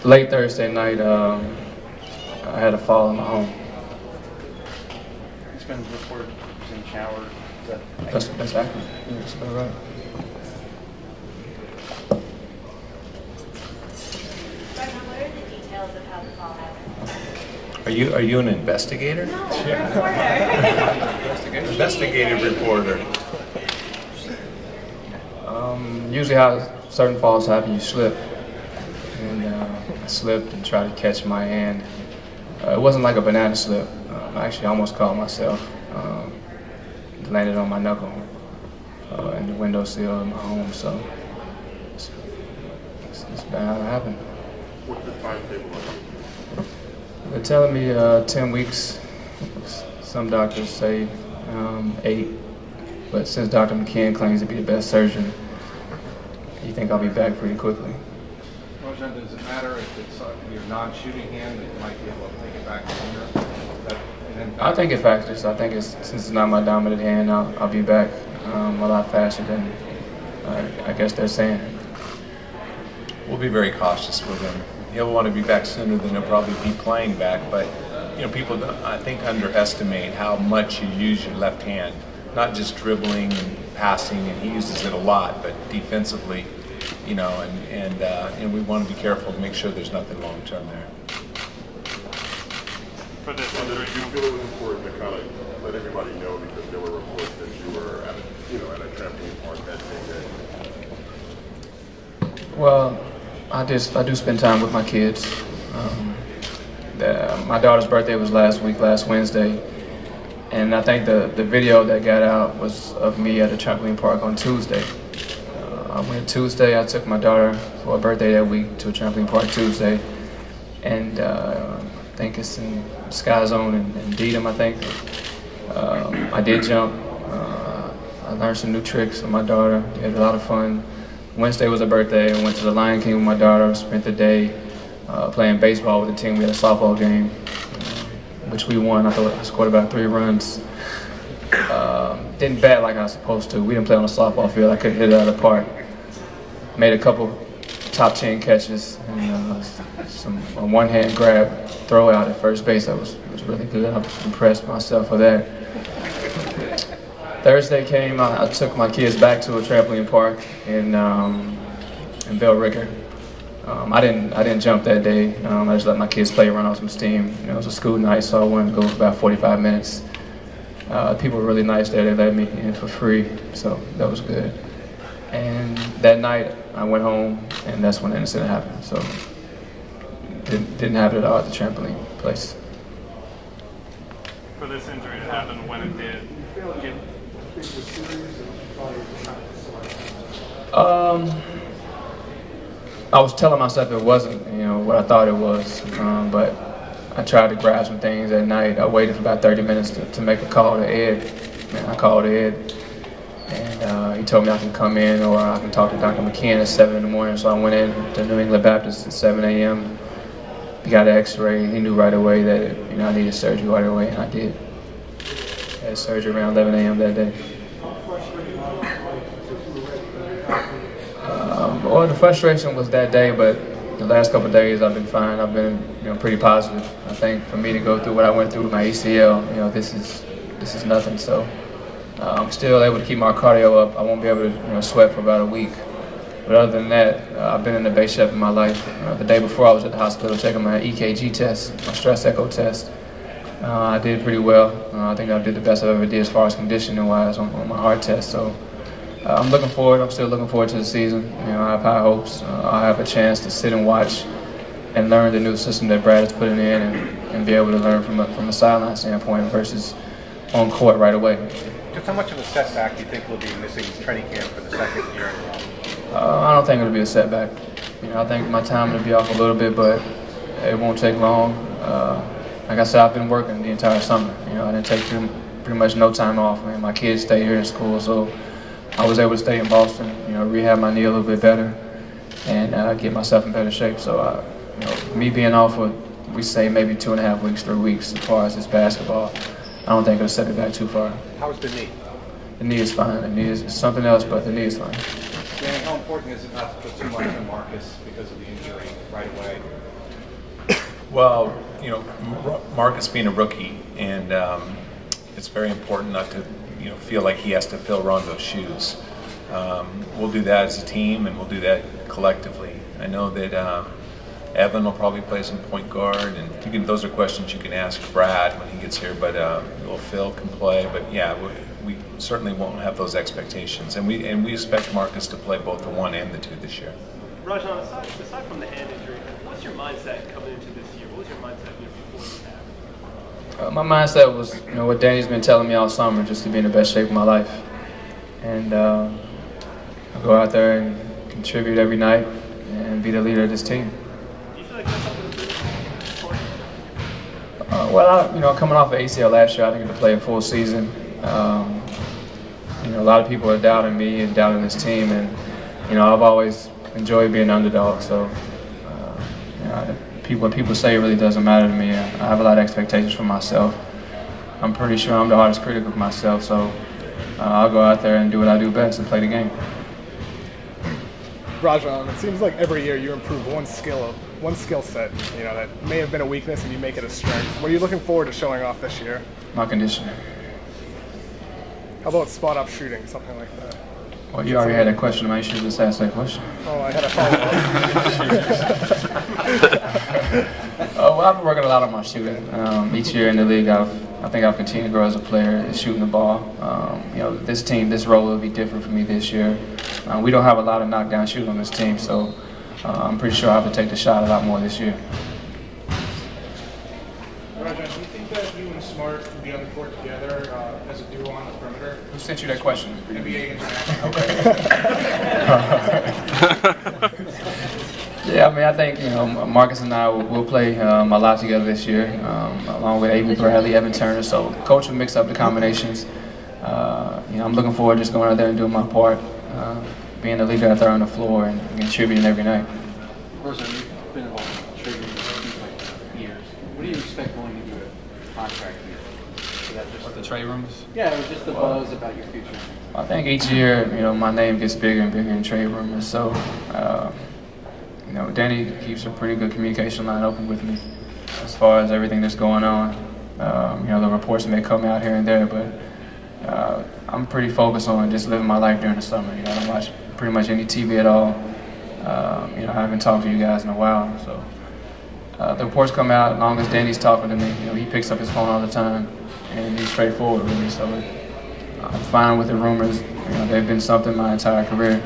late Thursday night, I had a fall in my home. It's been reported he was in the shower. That's accurate. Yeah, that's about right. Rajon, what are the details of how the fall happened? Are you an investigator? No, I'm a reporter. Investigative reporter. Usually how certain falls happen, you slip. And I slipped and tried to catch my hand. It wasn't like a banana slip. I actually almost caught myself. Landed on my knuckle and the windowsill in my home, so it's bad how it happened. What's the timetable like? They're telling me 10 weeks. Some doctors say 8, but since Dr. McKeon claims to be the best surgeon, you think I'll be back pretty quickly. Rajon, does it matter if it's your non-shooting hand that you might be able to take it back sooner? I think it factors. I think since it's not my dominant hand, I'll be back a lot faster than I guess they're saying. We'll be very cautious with him. He'll want to be back sooner than he'll probably be playing back, but you know, people I think underestimate how much you use your left hand. Not just dribbling and passing, and he uses it a lot, but defensively, you know, and we want to be careful to make sure there's nothing long term there. For this injury, do you feel it was important to kind of let everybody know, because there were reports that you were at a trampoline park that same day? Well, I do spend time with my kids. My daughter's birthday was last Wednesday, and I think the video that got out was of me at a trampoline park on Tuesday. I went Tuesday. I took my daughter for her birthday that week to a trampoline park Tuesday, and I think it's in Sky Zone in Dedham, I think. I did jump. I learned some new tricks with my daughter. We had a lot of fun. Wednesday was her birthday. I went to the Lion King with my daughter, spent the day playing baseball with the team. We had a softball game, which we won. I thought I scored about 3 runs. Didn't bat like I was supposed to. We didn't play on a softball field. I couldn't hit it out of the park. Made a couple top 10 catches and a one-hand grab throw out at first base. That was really good. I was impressed with myself for that. Thursday came. I took my kids back to a trampoline park in Bell Ricker. I didn't jump that day. I just let my kids play, run off some steam. You know, it was a school night, so I wanted to go for about 45 minutes. People were really nice there. They let me in for free, so that was good. And that night, I went home, and that's when the incident happened. So didn't have it at all at the trampoline place. For this injury to happen when it did, I was telling myself it wasn't, you know, what I thought it was, but I tried to grab some things at night. I waited for about 30 minutes to make a call to Ed. I called Ed, and he told me I can come in or I can talk to Dr. McKeon at 7 in the morning. So I went in to New England Baptist at 7 a.m. He got an X-ray. He knew right away that I needed surgery right away, and I did. I had surgery around 11 a.m. that day. Well, the frustration was that day, but the last couple of days I've been fine. I've been, pretty positive. I think for me to go through what I went through with my ACL, this is nothing. So I'm still able to keep my cardio up. I won't be able to, sweat for about a week. But other than that, I've been in the best shape of my life. The day before I was at the hospital checking my EKG test, my stress echo test. I did pretty well. I think I did the best I've ever did as far as conditioning-wise on my heart test. So I'm looking forward. I'm still looking forward to the season. I have high hopes. I'll have a chance to sit and watch and learn the new system that Brad is putting in and be able to learn from a sideline standpoint versus on court right away. Just how much of a setback do you think will be missing training camp for the second year in a row? I don't think it'll be a setback. I think my time will be off a little bit, but it won't take long. Like I said, I've been working the entire summer. I didn't take pretty much no time off. My kids stay here in school, so I was able to stay in Boston, rehab my knee a little bit better and get myself in better shape. So, me being off for, we say maybe 2.5 weeks, 3 weeks as far as this basketball, I don't think it'll set me back too far. How's the knee? The knee is fine. The knee is something else, but the knee is fine. Danny, how important is it not to put too much on Marcus because of the injury right away? Well, you know, Marcus being a rookie, and it's very important not to, you know, feel like he has to fill Rondo's shoes. We'll do that as a team, and we'll do that collectively. I know that Evan will probably play some point guard, and those are questions you can ask Brad when he gets here. But Phil can play. But yeah, we certainly won't have those expectations, and we expect Marcus to play both the 1 and the 2 this year. Rajon, aside from the hand injury, what's your mindset coming into this year? What was your mindset before this happened? My mindset was, you know, what Danny's been telling me all summer, just to be in the best shape of my life. And I go out there and contribute every night and be the leader of this team. Do you feel like that's something to do? Well, you know, coming off of ACL last year, I didn't get to play a full season. You know, a lot of people are doubting me and doubting this team, and you know, I've always enjoyed being an underdog. So, you know, what people say really doesn't matter to me. I have a lot of expectations for myself. I'm pretty sure I'm the hardest critic of myself, so I'll go out there and do what I do best and play the game. Rajon, it seems like every year you improve one skill set, you know, that may have been a weakness and you make it a strength. What are you looking forward to showing off this year? My conditioning. How about spot-up shooting, something like that? Well, you already had that question. I should just ask that question. Oh, I had a follow-up. Well, I've been working a lot on my shooting. Each year in the league, I think I've continued to grow as a player, shooting the ball. You know, this team, this role will be different for me this year. We don't have a lot of knockdown shooting on this team, so I'm pretty sure I have to take the shot a lot more this year. Rajon, do you think that you and Smart can be on the court together as a duo on the perimeter? Who sent you that question? NBA International. Yeah, I mean, I think, you know, Marcus and I will play a lot together this year, along with Avery Bradley, Evan Turner. So coach will mix up the combinations. You know, I'm looking forward to just going out there and doing my part, being the leader out there on the floor and contributing every night. Rajon, you've been involved in trade rooms for like years. What do you expect going into a contract year? Is that just The trade rooms? Yeah, or just the buzz about your future? I think each year, you know, my name gets bigger and bigger in trade rumors. So, you know, Danny keeps a pretty good communication line open with me as far as everything that's going on. You know, the reports may come out here and there, but I'm pretty focused on just living my life during the summer. You know, I don't watch pretty much any TV at all. You know, I haven't talked to you guys in a while, so the reports come out. As long as Danny's talking to me, you know, he picks up his phone all the time, and he's straightforward with me. So I'm fine with the rumors. You know, they've been something my entire career.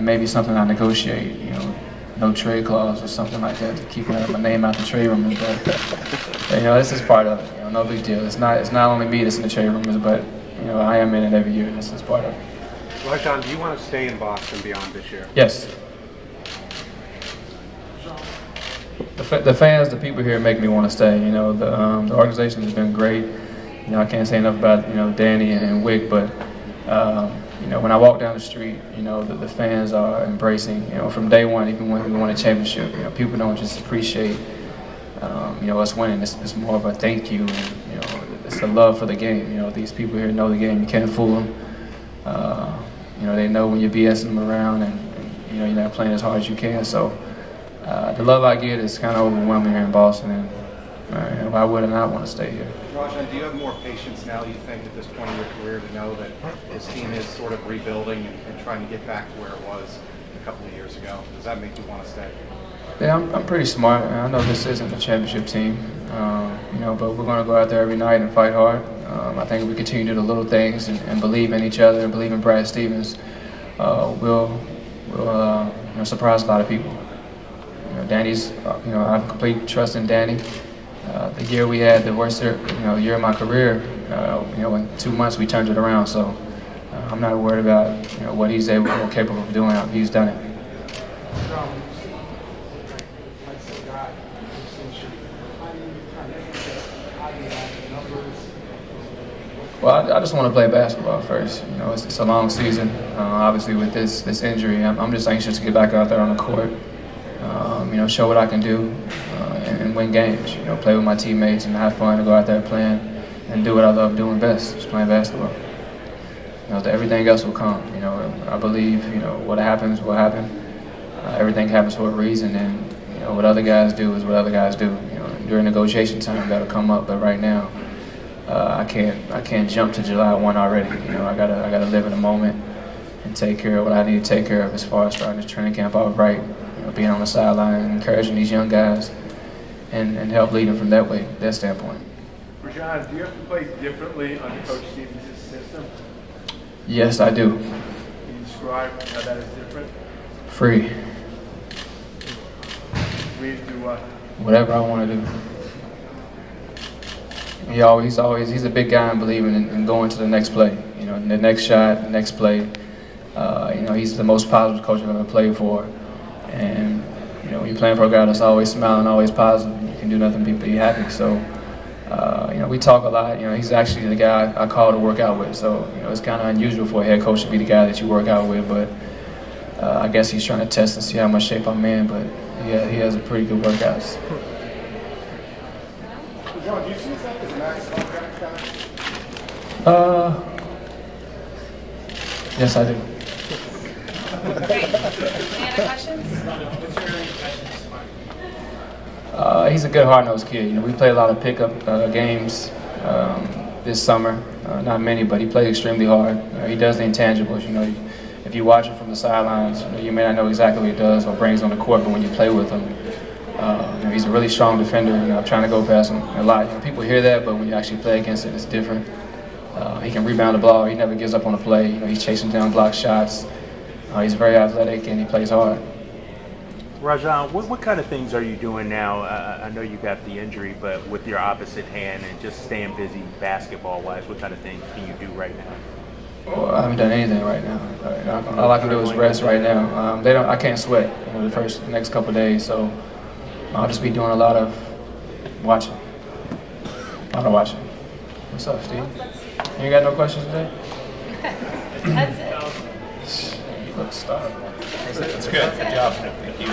Maybe something I negotiate, you know, no trade clause or something like that to keep my name out the trade rumors. But you know, this is part of it. You know, no big deal. It's not only me that's in the trade rumors, but you know, I am in it every year. This is part of it. Rajon, do you want to stay in Boston beyond this year? Yes. The fans, the people here make me want to stay. You know, the organization has been great. You know, I can't say enough about, you know, Danny and Wick, but you know, when I walk down the street, you know, the fans are embracing. You know, from day one, even when we won a championship, you know, people don't just appreciate, you know, us winning. It's more of a thank you, and you know, it's a love for the game. You know, these people here know the game. You can't fool them. You know, they know when you're BSing them around, and you know, you're not playing as hard as you can. So the love I get is kind of overwhelming here in Boston, and why would I not want to stay here? Rajon, do you have more patience now, you think, at this point in your career to know that this team is sort of rebuilding and trying to get back to where it was a couple of years ago? Does that make you want to stay? Yeah, I'm pretty smart. I know this isn't a championship team, you know, but we're going to go out there every night and fight hard. I think if we continue to do the little things and believe in each other and believe in Brad Stevens, we'll you know, surprise a lot of people. You know, Danny's, you know, I have complete trust in Danny. The year we had the worst year of my career, you know, in 2 months we turned it around. So I'm not worried about, you know, what he's able or capable of doing. He's done it. Well, I just want to play basketball first. You know, it's a long season. Obviously, with this injury, I'm just anxious to get back out there on the court. You know, show what I can do and win games. You know, play with my teammates and have fun and go out there playing and do what I love doing best, just playing basketball. You know, everything else will come. You know, I believe, you know, what happens will happen. Everything happens for a reason, and you what other guys do is what other guys do. During negotiation time, that'll come up. But right now, I can't jump to July 1 already. I gotta live in the moment and take care of what I need to take care of as far as starting this training camp out right. Being on the sideline, encouraging these young guys, and help lead them from that standpoint. Rajon, do you have to play differently under Coach Stevens' system? Yes, I do. Can you describe how that is different? Free. Free to do what? Whatever I want to do. He's a big guy and believing in going to the next play. The next shot, the next play. He's the most positive coach I've ever played for. And when you're playing for a guy that's always smiling, always positive, you can do nothing but be happy. So, we talk a lot. He's actually the guy I call to work out with. So, it's kind of unusual for a head coach to be the guy that you work out with. But I guess he's trying to test and see how much shape I'm in. But yeah, he has a pretty good workouts. Rajon, do you see yourself as a max contract guy? Yes, I do. Great. Any other questions? He's a good hard-nosed kid. We play a lot of pickup games this summer. Not many, but he plays extremely hard. He does the intangibles. If you watch him from the sidelines, you may not know exactly what he does or brings on the court, but when you play with him, he's a really strong defender. I'm trying to go past him a lot. People hear that, but when you actually play against it, it's different. He can rebound the ball. He never gives up on a play. He's chasing down block shots. He's very athletic and he plays hard. Rajon, what kind of things are you doing now? I know you got the injury, but with your opposite hand and just staying busy basketball-wise, what kind of things can you do right now? Well, I haven't done anything right now. All I can do is rest right now. I can't sweat the next couple of days, so I'll just be doing a lot of watching. What's up, Steve? You ain't got no questions today? That's it. You look starved. That's good. Good job. Thank you.